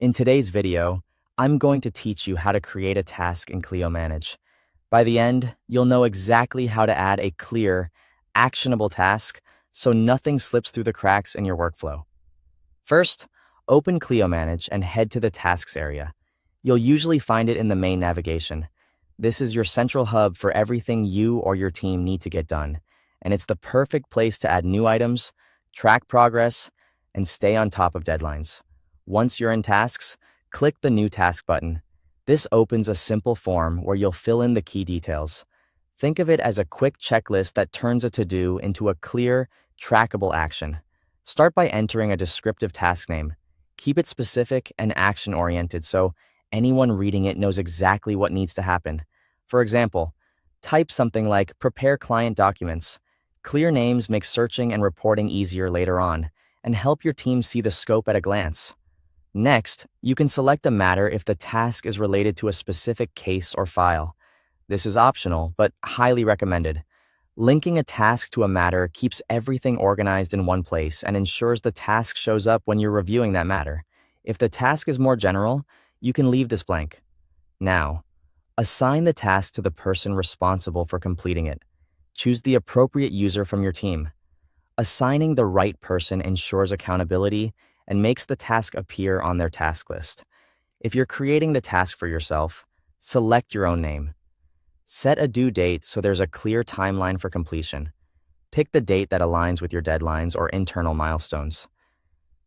In today's video, I'm going to teach you how to create a task in Clio Manage. By the end, you'll know exactly how to add a clear, actionable task so nothing slips through the cracks in your workflow. First, open Clio Manage and head to the Tasks area. You'll usually find it in the main navigation. This is your central hub for everything you or your team need to get done, and it's the perfect place to add new items, track progress, and stay on top of deadlines. Once you're in Tasks, click the New Task button. This opens a simple form where you'll fill in the key details. Think of it as a quick checklist that turns a to-do into a clear, trackable action. Start by entering a descriptive task name. Keep it specific and action-oriented so anyone reading it knows exactly what needs to happen. For example, type something like prepare client documents. Clear names make searching and reporting easier later on and help your team see the scope at a glance. Next, you can select a matter if the task is related to a specific case or file. This is optional, but highly recommended. Linking a task to a matter keeps everything organized in one place and ensures the task shows up when you're reviewing that matter. If the task is more general, you can leave this blank. Now, assign the task to the person responsible for completing it. Choose the appropriate user from your team. Assigning the right person ensures accountability and makes the task appear on their task list. If you're creating the task for yourself, select your own name. Set a due date so there's a clear timeline for completion. Pick the date that aligns with your deadlines or internal milestones.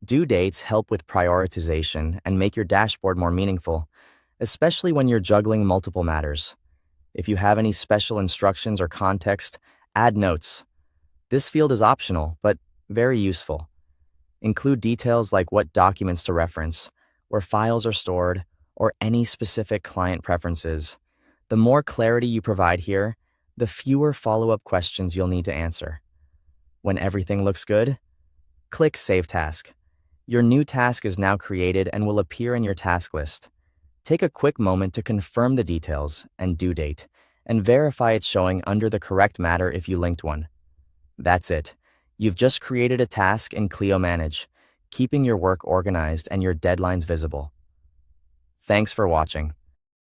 Due dates help with prioritization and make your dashboard more meaningful, especially when you're juggling multiple matters. If you have any special instructions or context, add notes. This field is optional, but very useful. Include details like what documents to reference, where files are stored, or any specific client preferences. The more clarity you provide here, the fewer follow-up questions you'll need to answer. When everything looks good, click Save Task. Your new task is now created and will appear in your task list. Take a quick moment to confirm the details and due date, and verify it's showing under the correct matter if you linked one. That's it. You've just created a task in Clio Manage, keeping your work organized and your deadlines visible. Thanks for watching.